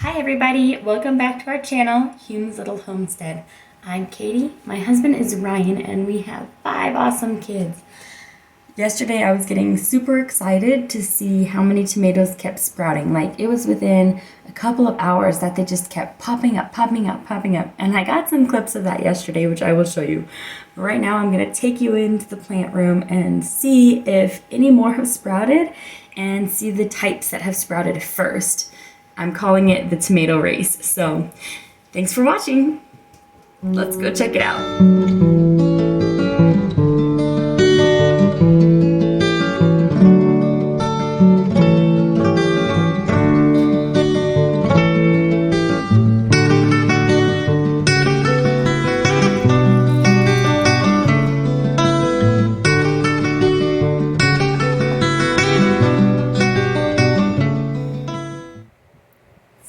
Hi everybody, welcome back to our channel, Hume's Little Homestead. I'm Katie, my husband is Ryan, and we have 5 awesome kids. Yesterday I was getting super excited to see how many tomatoes kept sprouting. Like, it was within a couple of hours that they just kept popping up. And I got some clips of that yesterday, which I will show you. But right now I'm gonna take you into the plant room and see if any more have sprouted and see the types that have sprouted first. I'm calling it the tomato race. So thanks for watching. Let's go check it out.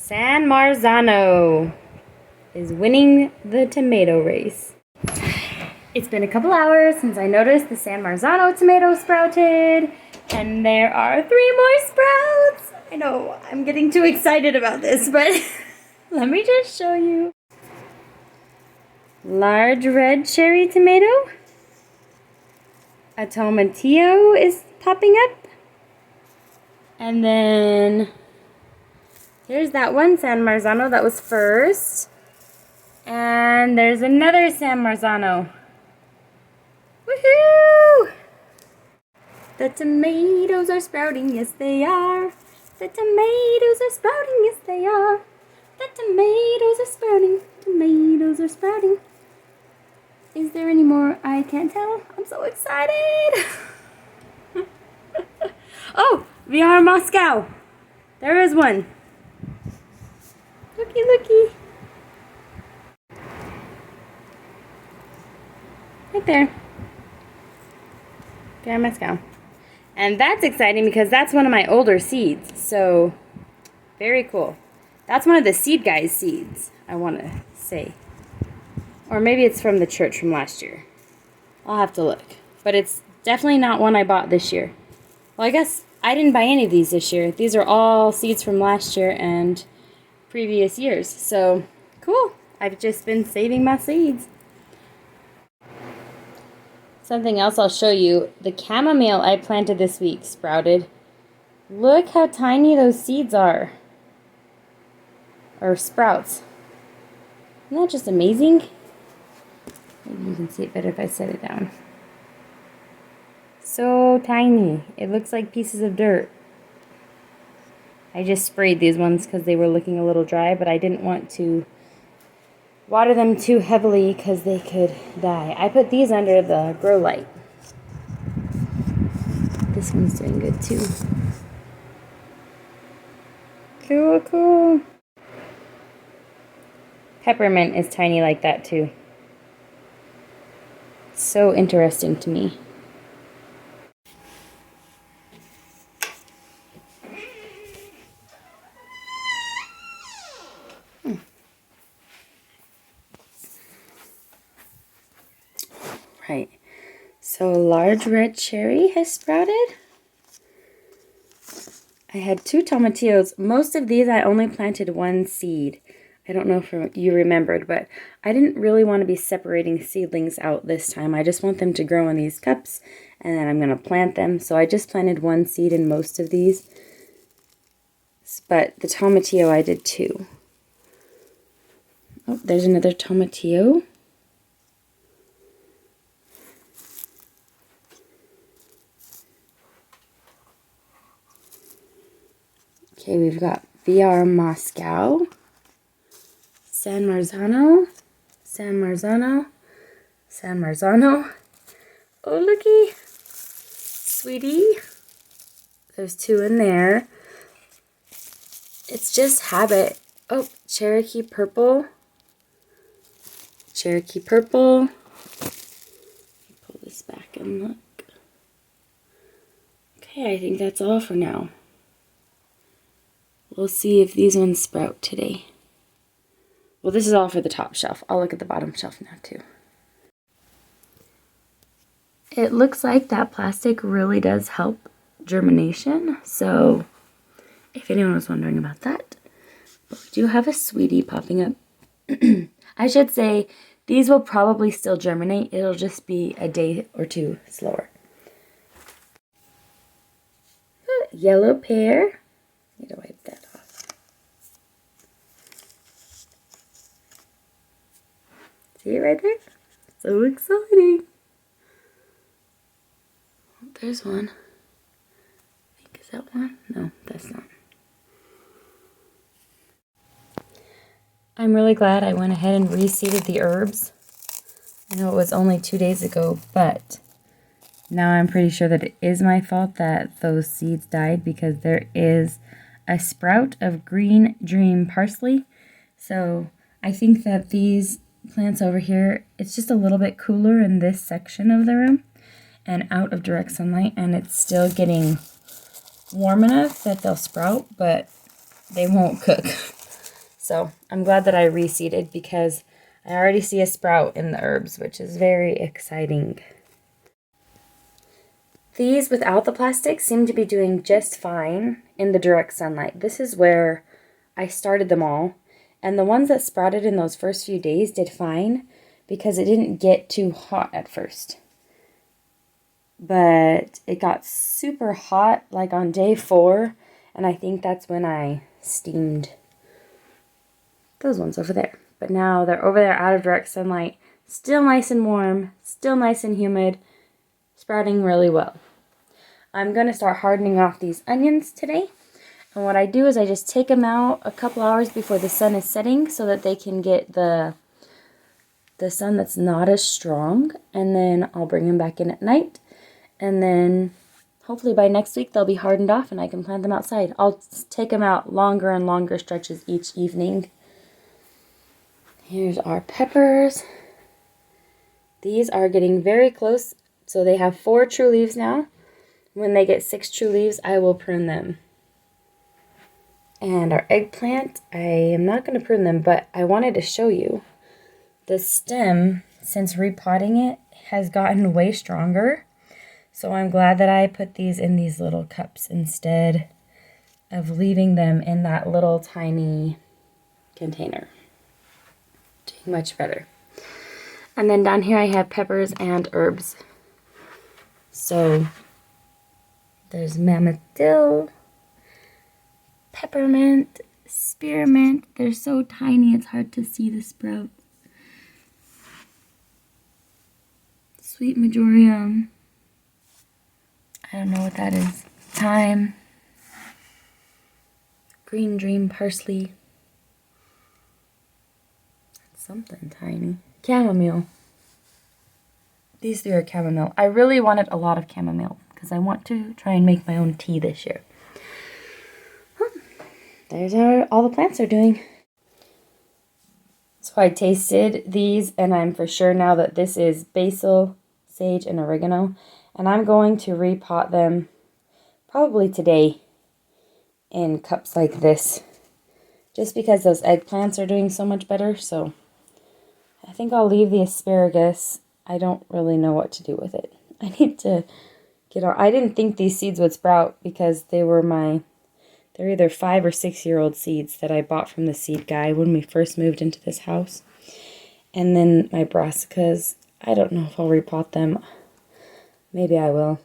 San Marzano is winning the tomato race. It's been a couple hours since I noticed the San Marzano tomato sprouted, and there are 3 more sprouts. I know, I'm getting too excited about this, but let me just show you. Large red cherry tomato. A tomatillo is popping up. And then here's that one, San Marzano, that was first. And there's another San Marzano. Woohoo! The tomatoes are sprouting, yes they are. The tomatoes are sprouting, yes they are. The tomatoes are sprouting, tomatoes are sprouting. Is there any more? I can't tell. I'm so excited. Oh, VR Moscow. There is one. Looky, looky. Right there. VR Moscow. And that's exciting because that's one of my older seeds. So, very cool. That's one of the seed guys' seeds, I want to say. Or maybe it's from the church from last year. I'll have to look. But it's definitely not one I bought this year. Well, I guess I didn't buy any of these this year. These are all seeds from last year and previous years. So, cool. I've just been saving my seeds. Something else I'll show you. The chamomile I planted this week sprouted. Look how tiny those seeds are. Or sprouts. Isn't that just amazing? Maybe you can see it better if I set it down. So tiny. It looks like pieces of dirt. I just sprayed these ones because they were looking a little dry, but I didn't want to water them too heavily because they could die. I put these under the grow light. This one's doing good too. Cool, cool. Peppermint is tiny like that too. So interesting to me. Right, so large red cherry has sprouted. I had 2 tomatillos. Most of these I only planted 1 seed. I don't know if you remembered, but I didn't really want to be separating seedlings out this time. I just want them to grow in these cups, and then I'm going to plant them. So I just planted 1 seed in most of these. But the tomatillo I did 2. Oh, there's another tomatillo. Okay, we've got VR Moscow, San Marzano, San Marzano, San Marzano. Oh, looky, sweetie. There's 2 in there. It's just habit. Oh, Cherokee Purple. Cherokee Purple. Pull this back and look. Okay, I think that's all for now. We'll see if these ones sprout today. Well, this is all for the top shelf. I'll look at the bottom shelf now too. It looks like that plastic really does help germination. So if anyone was wondering about that, We do have a sweetie popping up. I should say these will probably still germinate. It'll just be a day or two slower. Yellow pear. Need to wipe that off. See it right there? So exciting. Oh, there's one. I think, is that one? No, that's not. I'm really glad I went ahead and reseeded the herbs. I know it was only 2 days ago, but now I'm pretty sure that it is my fault that those seeds died, because there is a sprout of green dream parsley. So I think that these plants over here, it's just a little bit cooler in this section of the room and out of direct sunlight, and it's still getting warm enough that they'll sprout, but they won't cook. So I'm glad that I reseeded, because I already see a sprout in the herbs, which is very exciting. These without the plastic seem to be doing just fine in the direct sunlight. This is where I started them all. And the ones that sprouted in those first few days did fine, because it didn't get too hot at first. But it got super hot like on day 4. And I think that's when I steamed those ones over there. But now they're over there out of direct sunlight, still nice and warm, still nice and humid, sprouting really well. I'm going to start hardening off these onions today. And what I do is I just take them out a couple hours before the sun is setting, so that they can get the sun that's not as strong. And then I'll bring them back in at night. And then hopefully by next week they'll be hardened off and I can plant them outside. I'll take them out longer and longer stretches each evening. Here's our peppers. These are getting very close. So they have 4 true leaves now. When they get 6 true leaves, I will prune them. And our eggplant, I am not going to prune them, but I wanted to show you. The stem, since repotting it, has gotten way stronger. So I'm glad that I put these in these little cups instead of leaving them in that little tiny container. Doing much better. And then down here I have peppers and herbs. So there's mammoth dill, peppermint, spearmint. They're so tiny it's hard to see the sprouts. Sweet marjoram. I don't know what that is. Thyme. Green dream parsley. Something tiny. Chamomile. These 3 are chamomile. I really wanted a lot of chamomile because I want to try and make my own tea this year. There's all the plants are doing. So I tasted these and I'm for sure now that this is basil, sage, and oregano. And I'm going to repot them probably today in cups like this. Just because those eggplants are doing so much better. So I think I'll leave the asparagus. I don't really know what to do with it. I need to get on. I didn't think these seeds would sprout because they're either 5 or 6 year old seeds that I bought from the seed guy when we first moved into this house. And then my brassicas, I don't know if I'll repot them. Maybe I will.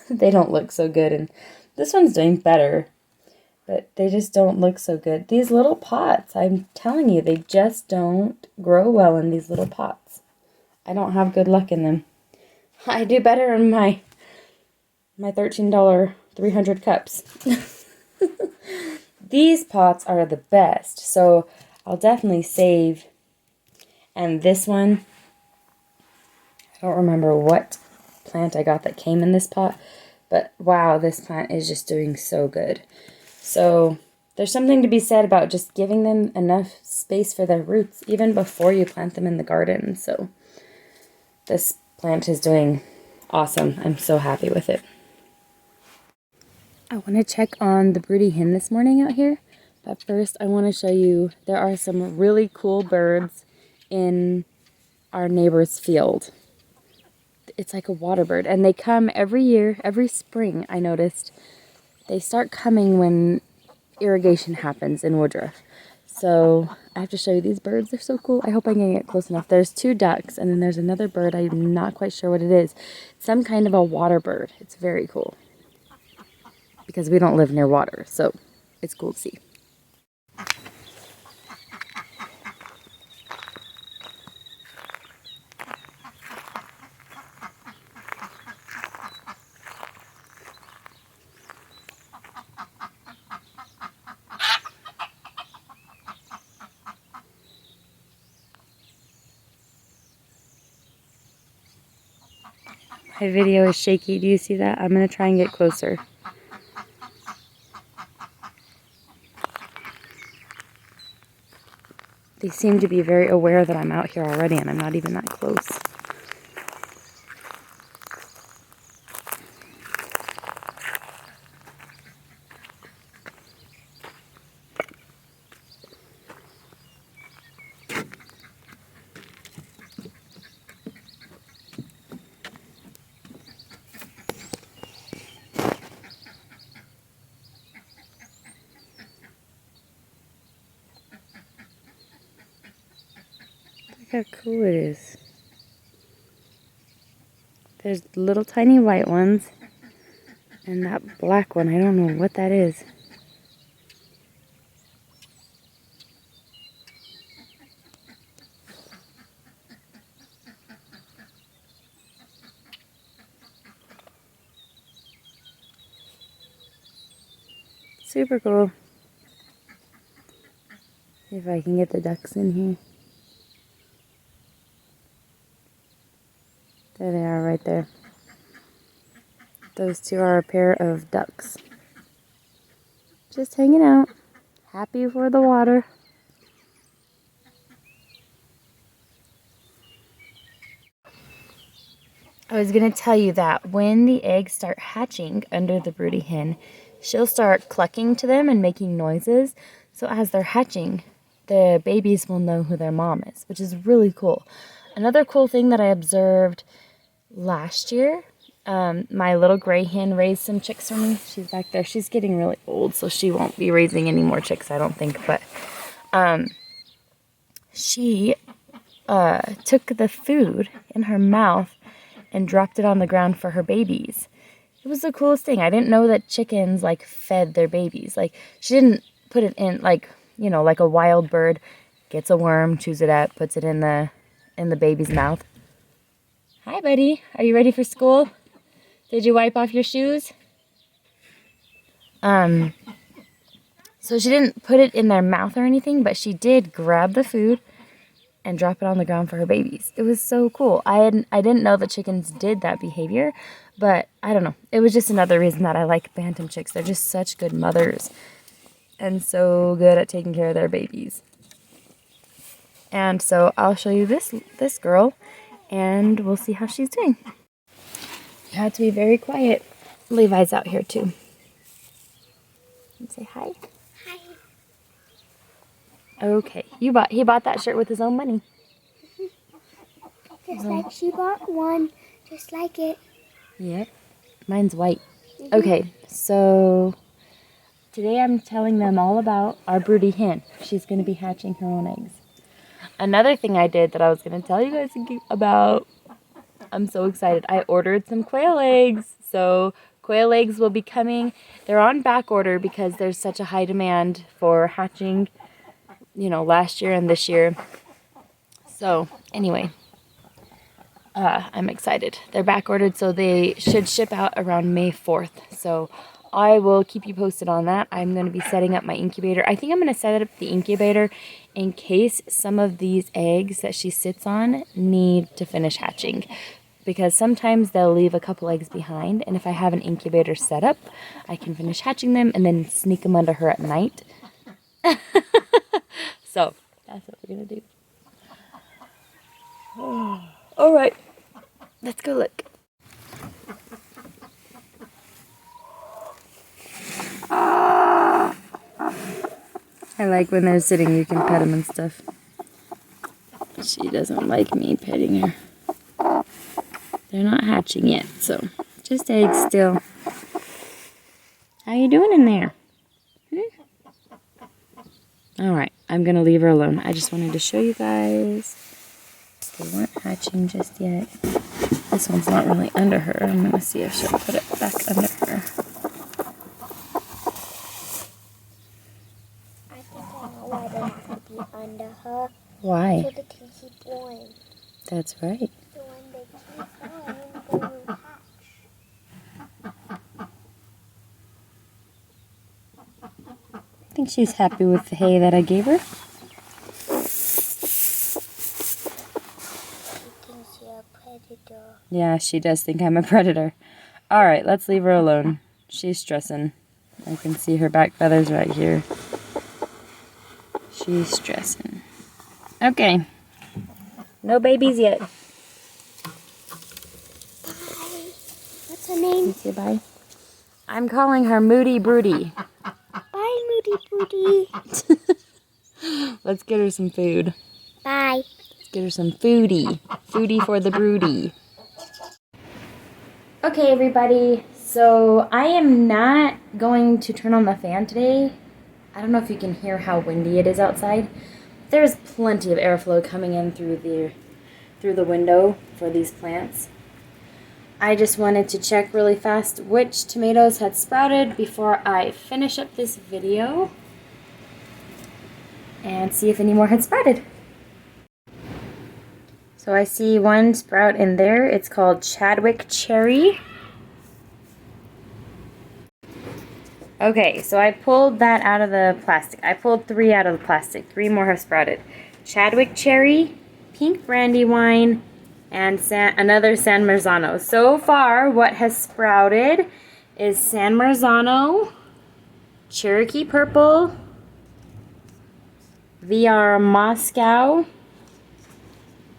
They don't look so good, and this one's doing better, but they just don't look so good. These little pots, I'm telling you, they just don't grow well in these little pots. I don't have good luck in them. I do better in my $13 300 cups. These pots are the best, so I'll definitely save. And this one, I don't remember what plant I got that came in this pot, but wow, this plant is just doing so good. So there's something to be said about just giving them enough space for their roots even before you plant them in the garden. So this plant is doing awesome. I'm so happy with it. I want to check on the broody hen this morning out here, but first I want to show you there are some really cool birds in our neighbor's field. It's like a water bird, and they come every year, every spring. I noticed they start coming when irrigation happens in Woodruff. So I have to show you these birds. They're so cool. I hope I can get close enough. There's 2 ducks, and then there's another bird. I'm not quite sure what it is. Some kind of a water bird. It's very cool because we don't live near water, so it's cool to see. My video is shaky. Do you see that? I'm going to try and get closer. They seem to be very aware that I'm out here already, and I'm not even that close. Look how cool it is. There's little tiny white ones, and that black one, I don't know what that is. Super cool. See if I can get the ducks in here. There they are right there. Those 2 are a pair of ducks. Just hanging out. Happy for the water. I was going to tell you that when the eggs start hatching under the broody hen, she'll start clucking to them and making noises. So as they're hatching, the babies will know who their mom is, which is really cool. Another cool thing that I observed last year, my little gray hen raised some chicks for me. She's back there. She's getting really old, so she won't be raising any more chicks, I don't think. But she took the food in her mouth and dropped it on the ground for her babies. It was the coolest thing. I didn't know that chickens, like, fed their babies. Like, she didn't put it in, like, you know, like a wild bird gets a worm, chews it up, puts it in the baby's mouth. Hi, buddy. Are you ready for school? Did you wipe off your shoes? So she didn't put it in their mouth or anything, but she did grab the food and drop it on the ground for her babies. It was so cool. I didn't know that chickens did that behavior, but I don't know. It was just another reason that I like bantam chicks. They're just such good mothers and so good at taking care of their babies. And so I'll show you this girl, and we'll see how she's doing. You have to be very quiet. Levi's out here too. Say hi. Hi. Okay, he bought that shirt with his own money. Just like she bought one, just like it. Yep, mine's white. Okay, so today I'm telling them all about our broody hen. She's going to be hatching her own eggs. Another thing I did that I was going to tell you guys about, I'm so excited. I ordered some quail eggs. So quail eggs will be coming. They're on back order because there's such a high demand for hatching, you know, last year and this year. So anyway, I'm excited. They're back ordered, so they should ship out around May 4th. So I will keep you posted on that. I'm going to be setting up my incubator. I think I'm going to set up the incubator in case some of these eggs that she sits on need to finish hatching. Because sometimes they'll leave a couple eggs behind. And if I have an incubator set up, I can finish hatching them and then sneak them under her at night. So that's what we're going to do. All right. Let's go look. I like when they're sitting, you can pet them and stuff. She doesn't like me petting her. They're not hatching yet, so just eggs still. How you doing in there? All right, I'm going to leave her alone. I just wanted to show you guys. They weren't hatching just yet. This one's not really under her. I'm going to see if she'll put it back under her. I think I know why they have to be under her. Why? So they can keep warm. That's right. So when they keep warm, they will hatch. I think she's happy with the hay that I gave her. She thinks you're a predator. Yeah, she does think I'm a predator. Alright, let's leave her alone. She's stressing. I can see her back feathers right here. She's stressing. Okay. No babies yet. Bye. What's her name? Say bye. I'm calling her Moody Broody. Bye, Moody Booty. Let's get her some food. Bye. Let's get her some foodie. Foodie for the broody. Okay, everybody. So I am not going to turn on the fan today. I don't know if you can hear how windy it is outside. There's plenty of airflow coming in through the window for these plants. I just wanted to check really fast which tomatoes had sprouted before I finish up this video and see if any more had sprouted. So I see one sprout in there. It's called Chadwick Cherry. Okay, so I pulled that out of the plastic. I pulled 3 out of the plastic. 3 more have sprouted. Chadwick Cherry, Pink Brandywine, and another San Marzano. So far, what has sprouted is San Marzano, Cherokee Purple, VR Moscow,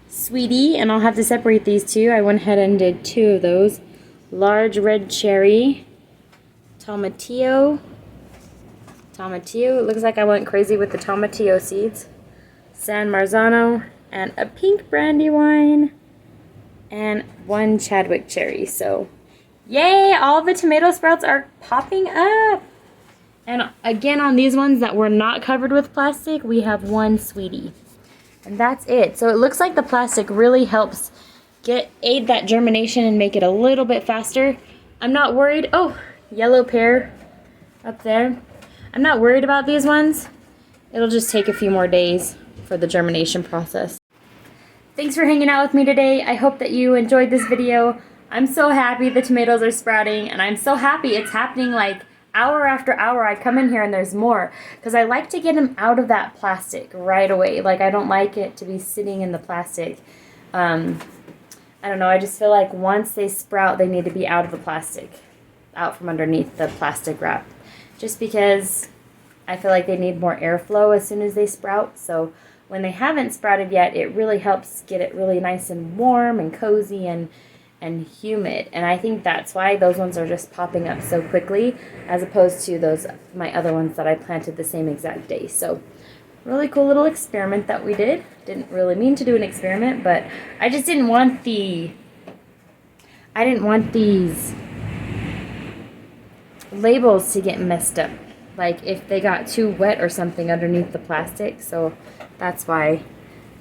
Sweetie, and I'll have to separate these two. I went ahead and did 2 of those. Large Red Cherry, Tomatillo. It looks like I went crazy with the Tomatillo seeds. San Marzano, and a Pink Brandywine, and 1 Chadwick Cherry. So, yay! All the tomato sprouts are popping up. And again, on these ones that were not covered with plastic, we have 1 Sweetie. And that's it. So it looks like the plastic really helps aid that germination and make it a little bit faster. I'm not worried. Oh, yellow pear up there. I'm not worried about these ones. It'll just take a few more days for the germination process. Thanks for hanging out with me today. I hope that you enjoyed this video. I'm so happy the tomatoes are sprouting, and I'm so happy it's happening like hour after hour. I come in here and there's more because I like to get them out of that plastic right away. Like, I don't like it to be sitting in the plastic. I don't know, I just feel like once they sprout, they need to be out of the plastic, out from underneath the plastic wrap, just because I feel like they need more airflow as soon as they sprout. So when they haven't sprouted yet, it really helps get it really nice and warm and cozy and humid. And I think that's why those ones are just popping up so quickly, as opposed to my other ones that I planted the same exact day. So really cool little experiment that we did. Didn't really mean to do an experiment, but I just didn't want these labels to get messed up, like if they got too wet or something underneath the plastic. So that's why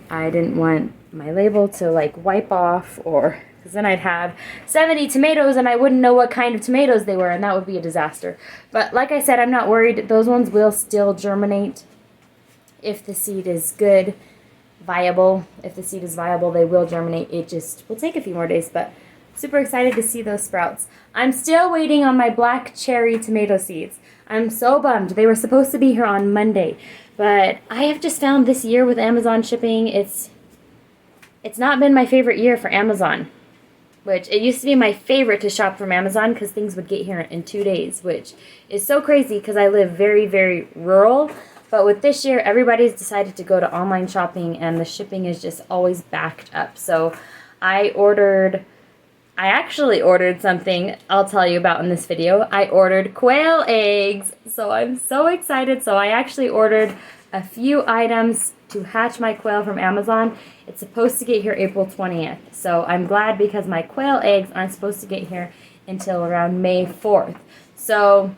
I didn't want my label to like wipe off, or because then I'd have 70 tomatoes and I wouldn't know what kind of tomatoes they were, and that would be a disaster. But like I said, I'm not worried. Those ones will still germinate if the seed is good, viable. If the seed is viable, they will germinate. It just will take a few more days, but super excited to see those sprouts. I'm still waiting on my black cherry tomato seeds. I'm so bummed. They were supposed to be here on Monday, but I have just found this year with Amazon shipping, it's not been my favorite year for Amazon, which it used to be my favorite to shop from Amazon because things would get here in 2 days, which is so crazy because I live very, very rural. But with this year, everybody's decided to go to online shopping, and the shipping is just always backed up. So I actually ordered something I'll tell you about in this video. I ordered quail eggs, so I'm so excited. So I actually ordered a few items to hatch my quail from Amazon. It's supposed to get here April 20th. So I'm glad because my quail eggs aren't supposed to get here until around May 4th. So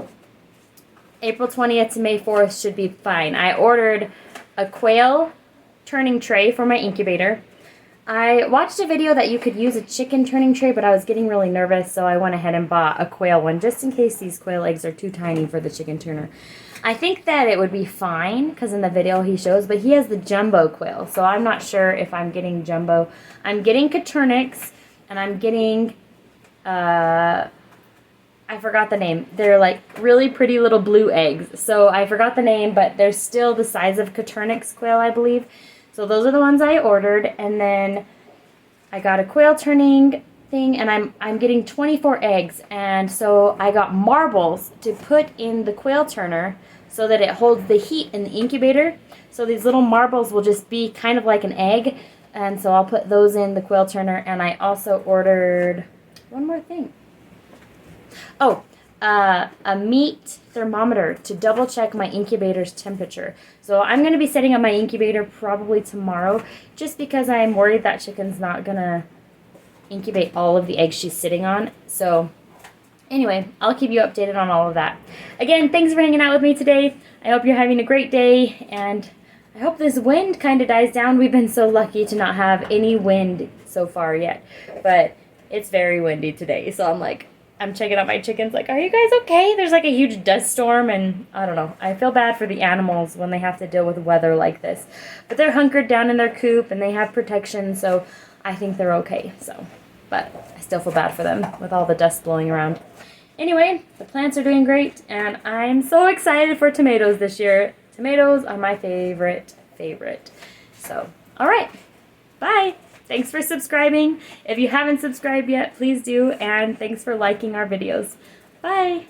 April 20th to May 4th should be fine. I ordered a quail turning tray for my incubator. I watched a video that you could use a chicken turning tray, but I was getting really nervous, so I went ahead and bought a quail one, just in case these quail eggs are too tiny for the chicken turner. I think that it would be fine, because in the video he shows, but he has the jumbo quail, so I'm not sure if I'm getting jumbo. I'm getting Coutornix, and I'm getting, I forgot the name. They're like really pretty little blue eggs, so I forgot the name, but they're still the size of Coutornix quail, I believe. So those are the ones I ordered, and then I got a quail turning thing, and I'm getting 24 eggs, and so I got marbles to put in the quail turner so that it holds the heat in the incubator. So these little marbles will just be kind of like an egg, and so I'll put those in the quail turner. And I also ordered one more thing. Oh, a meat thermometer to double check my incubator's temperature. So I'm going to be setting up my incubator probably tomorrow, just because I'm worried that chicken's not going to incubate all of the eggs she's sitting on. So anyway, I'll keep you updated on all of that. Again, thanks for hanging out with me today. I hope you're having a great day, and I hope this wind kind of dies down. We've been so lucky to not have any wind so far yet, but it's very windy today. So I'm checking out my chickens like, are you guys okay? There's like a huge dust storm, and I don't know. I feel bad for the animals when they have to deal with weather like this. But they're hunkered down in their coop, and they have protection, so I think they're okay. But I still feel bad for them with all the dust blowing around. Anyway, the plants are doing great, and I'm so excited for tomatoes this year. Tomatoes are my favorite. So, all right. Bye. Thanks for subscribing. If you haven't subscribed yet, please do, and thanks for liking our videos. Bye.